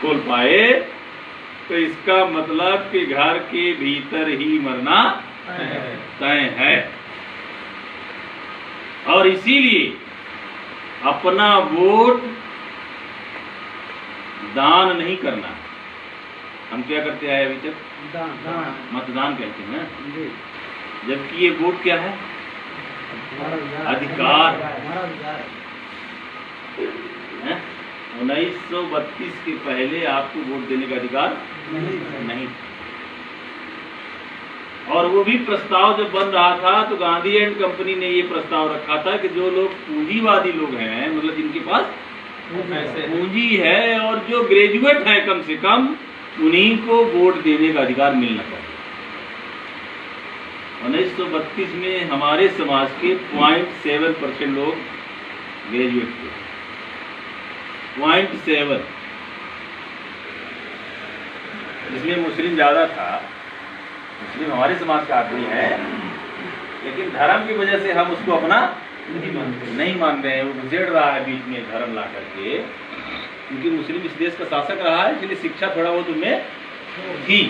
खोल पाए तो इसका मतलब कि घर के भीतर ही मरना तय है। और इसीलिए अपना वोट दान नहीं करना। हम क्या करते आए अभी तक? मतदान कहते हैं ना, जबकि ये वोट क्या है? अधिकार है। 1932 के पहले आपको वोट देने का अधिकार नहीं। और वो भी प्रस्ताव जब बन रहा था तो गांधी एंड कंपनी ने ये प्रस्ताव रखा था कि जो लोग पूंजीवादी लोग हैं, मतलब जिनके पास पूंजी है और जो ग्रेजुएट हैं कम से कम, उन्हीं को वोट देने का अधिकार मिलना चाहिए। 1932 में हमारे समाज के 0.7% लोग ग्रेजुएट थे। 0.7, इसमें मुस्लिम ज्यादा था। मुस्लिम हमारे समाज का आदमी है, लेकिन धर्म की वजह से हम उसको अपना नहीं मान रहे हैं। वो घुसेड़ रहा है बीच में धर्म ला करके, क्योंकि मुस्लिम इस देश का शासक रहा है, इसलिए शिक्षा थोड़ा बहुत उनमें थी।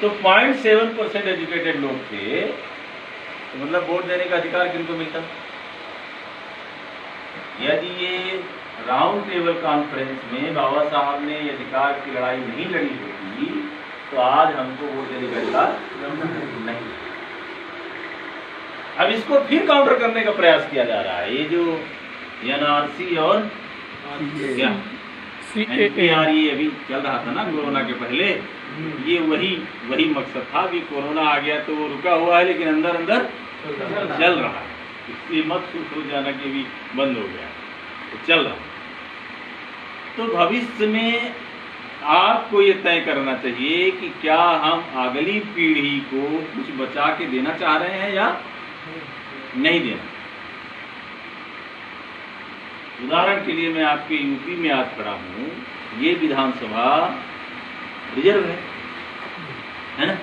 तो 0.7% एजुकेटेड लोग थे, तो मतलब वोट देने का अधिकार किनको मिलता? यदि ये राउंड टेबल कॉन्फ्रेंस में बाबा साहब ने अधिकार की लड़ाई नहीं लड़ी होती तो आज हमको वोट देने का अधिकार नहीं। अब इसको फिर काउंटर करने का प्रयास किया जा रहा है। ये जो एनआरसी और क्या एनपीआर ये अभी चल रहा था ना कोरोना के पहले, ये वही मकसद था। अभी कोरोना आ गया तो वो रुका हुआ है, लेकिन अंदर अंदर चल रहा है। इसलिए मत सोच जाना कि अभी बंद हो गया, तो चल रहा है। तो भविष्य में आपको ये तय करना चाहिए कि क्या हम अगली पीढ़ी को कुछ बचा के देना चाह रहे हैं या नहीं देना। उदाहरण के लिए मैं आपके यूपी में आज खड़ा हूं, ये विधानसभा रिजर्व है ना,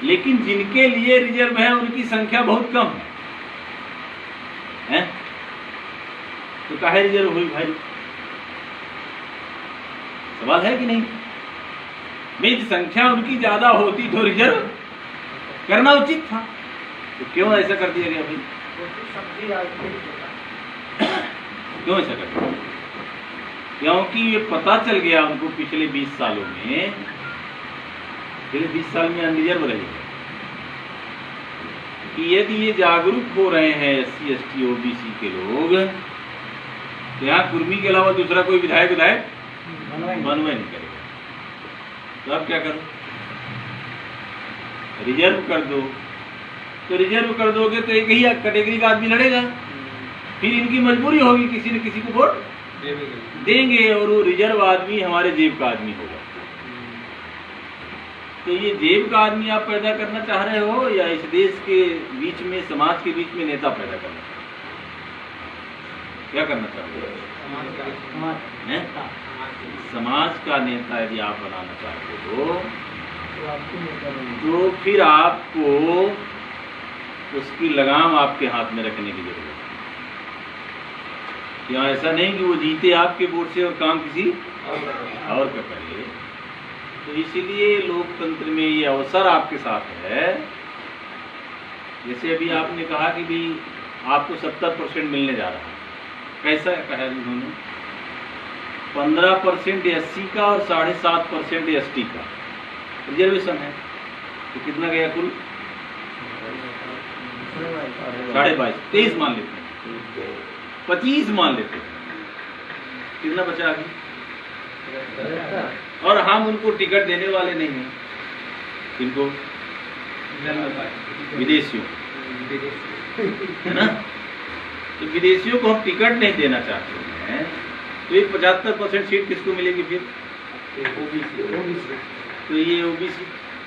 लेकिन जिनके लिए रिजर्व है उनकी संख्या बहुत कम है? तो काहे रिजर्व हुई भाई? सवाल है कि नहीं? भाई संख्या उनकी ज्यादा होती तो रिजर्व करना उचित था, तो क्यों ऐसा कर दिया गया भाई? क्यों ऐसा कर दिया? क्योंकि ये पता चल गया उनको पिछले 20 सालों में, पिछले 20 साल में अनरिजर्व रहे कि यदि ये जागरूक हो रहे हैं SC ST OBC के लोग, तो यहाँ कुर्मी के अलावा दूसरा कोई विधायक बनवे नहीं करेगा। तो अब क्या करो? रिजर्व कर दो। तो रिजर्व कर दोगे तो एक ही कैटेगरी का आदमी लड़ेगा, फिर इनकी मजबूरी होगी किसी न किसी को वोट देंगे, और वो रिजर्व आदमी हमारे जेब का आदमी होगा। तो ये जेब का आदमी आप पैदा करना चाह रहे हो या इस देश के बीच में, समाज के बीच में नेता पैदा करना? क्या करना चाहते हो? समाज का नेता यदि आप बनाना चाहते हो तो फिर आपको उसकी लगाम आपके हाथ में रखने की जरूरत है। यहाँ ऐसा नहीं कि वो जीते आपके वोट से और काम किसी और का करे। तो इसीलिए लोकतंत्र में ये अवसर आपके साथ है। जैसे अभी आपने कहा कि भी आपको 70% मिलने जा रहा है। कैसा कहा उन्होंने? 15% SC का और 7.5% ST का रिजर्वेशन है। तो कितना गया कुल? 22.5, 23 मान लेते हैं, 25 मान लेते हैं, कितना बचा अभी? और हम उनको टिकट देने वाले नहीं हैं। किनको? विदेशियों, है ना? तो विदेशियों को हम टिकट नहीं देना चाहते हैं, तो ये 75% सीट किसको मिलेगी फिर? तो ये OBC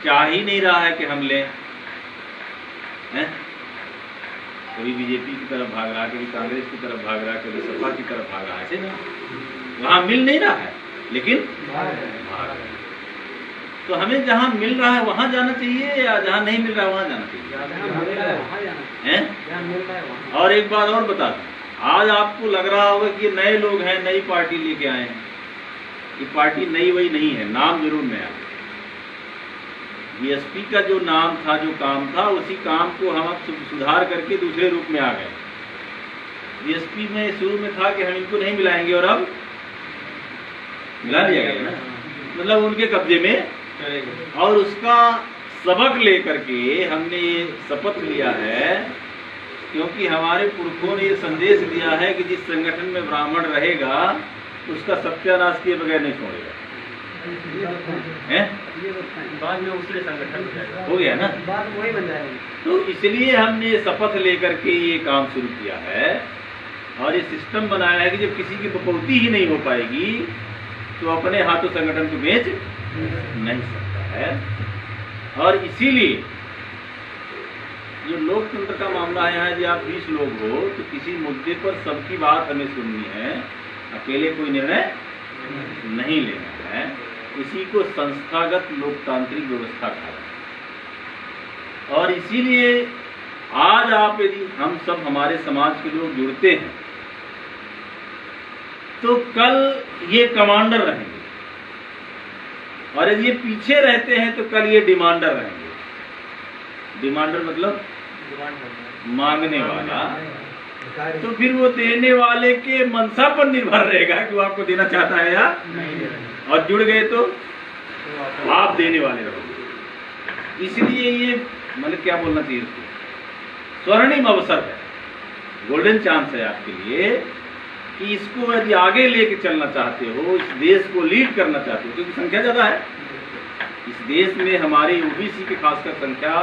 चाह ही नहीं रहा है कि हम लें, हैं? कभी बीजेपी की तरफ भाग रहा है, कभी कांग्रेस की तरफ भाग रहा है, कभी सपा की तरफ भाग रहा है, ऐसे ना वहां मिल नहीं रहा है, लेकिन भाग रहा है। तो हमें जहां मिल रहा है वहां जाना चाहिए या जहां नहीं मिल रहा है वहां जाना चाहिए? और एक बात और बता दूं, आज आपको लग रहा होगा कि ये नए लोग हैं, नई पार्टी लेके आए हैं, ये पार्टी नई वही नहीं है, नाम जरूर नया। बीएसपी का जो नाम था, जो काम था, उसी काम को हम अब सुधार करके दूसरे रूप में आ गए। बीएसपी में शुरू में था कि हम इनको नहीं मिलाएंगे, और अब मिला दिया गया ना, मतलब उनके कब्जे में। और उसका सबक लेकर के हमने ये शपथ लिया है, क्योंकि हमारे पुरखों ने ये संदेश दिया है कि जिस संगठन में ब्राह्मण रहेगा उसका सत्यानाश किए बगैर नहीं छोड़ेगा। बाद में उसी संगठन हो गया ना, बात वही बन जाएगी। तो इसलिए हमने शपथ लेकर के ये काम शुरू किया है, और ये सिस्टम बनाया है कि जब किसी की बकौती ही नहीं हो पाएगी तो अपने हाथों संगठन को बेच नहीं सकता है। और इसीलिए जो लोकतंत्र का मामला है, यहाँ यदि आप 20 लोग हो तो किसी मुद्दे पर सबकी बात हमें सुननी है, अकेले कोई निर्णय नहीं लेना है। इसी को संस्थागत लोकतांत्रिक व्यवस्था कहा है। और इसीलिए आज आप यदि हम सब हमारे समाज के लोग जुड़ते हैं तो कल ये कमांडर रहेंगे, और यदि ये पीछे रहते हैं तो कल ये डिमांडर रहेंगे। डिमांडर मतलब मांगने वाला, तो फिर वो देने वाले के मनसा पर निर्भर रहेगा कि वो आपको देना चाहता है या नहीं। और जुड़ गए तो आप देने वाले रहोगे। इसलिए ये मतलब क्या बोलना चाहिए, इसको स्वर्णिम अवसर है, गोल्डन चांस है आपके लिए कि इसको यदि आगे लेके चलना चाहते हो, इस देश को लीड करना चाहते हो, क्योंकि संख्या ज्यादा है इस देश में। हमारी ओबीसी की खासकर संख्या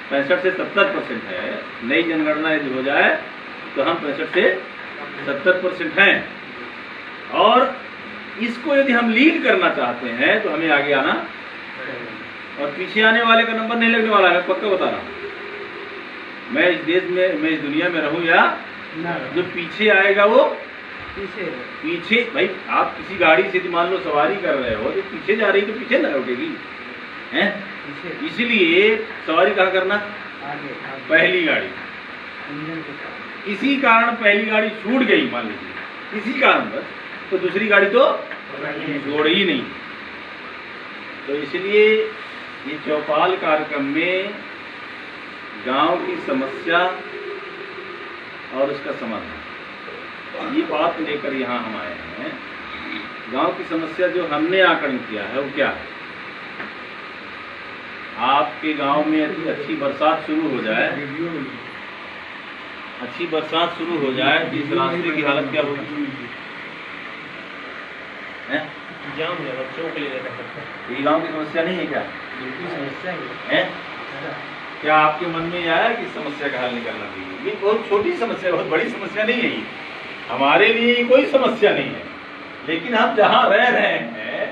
65 से 70% है। नई जनगणना यदि हो जाए तो हम 65 से 70% हैं, और इसको यदि हम लीड करना चाहते हैं तो हमें आगे आना, और पीछे आने वाले का नंबर नहीं लगने वाला है, पक्का बता रहा हूं। मैं इस देश में, मैं इस दुनिया में रहूं या जो पीछे आएगा वो पीछे। भाई आप किसी गाड़ी से मान लो सवारी कर रहे हो, जो पीछे जा रही तो पीछे ना लौटेगी हैं। इसलिए सवारी कहाँ करना, पहली गाड़ी। इसी कारण पहली गाड़ी छूट गई मान लीजिए, इसी कारण बस, तो दूसरी गाड़ी तो छोड़ ही नहीं। तो इसलिए ये चौपाल कार्यक्रम में गांव की समस्या और उसका समाधान, ये बात लेकर यहाँ हम आए हैं। गांव की समस्या जो हमने आकलन किया है वो क्या है, आपके गांव में यदि अच्छी बरसात शुरू हो जाए, अच्छी बरसात शुरू हो जाए तो इस रास्ते की हालत क्या होगी, जाम है, बच्चों के लिए ये गांव की समस्या नहीं है क्या, समस्या है? क्या आपके मन में आया कि समस्या का हल निकलना चाहिए? ये बहुत छोटी समस्या, बहुत बड़ी समस्या नहीं है। हमारे लिए कोई समस्या नहीं है, लेकिन हम जहाँ रह रहे हैं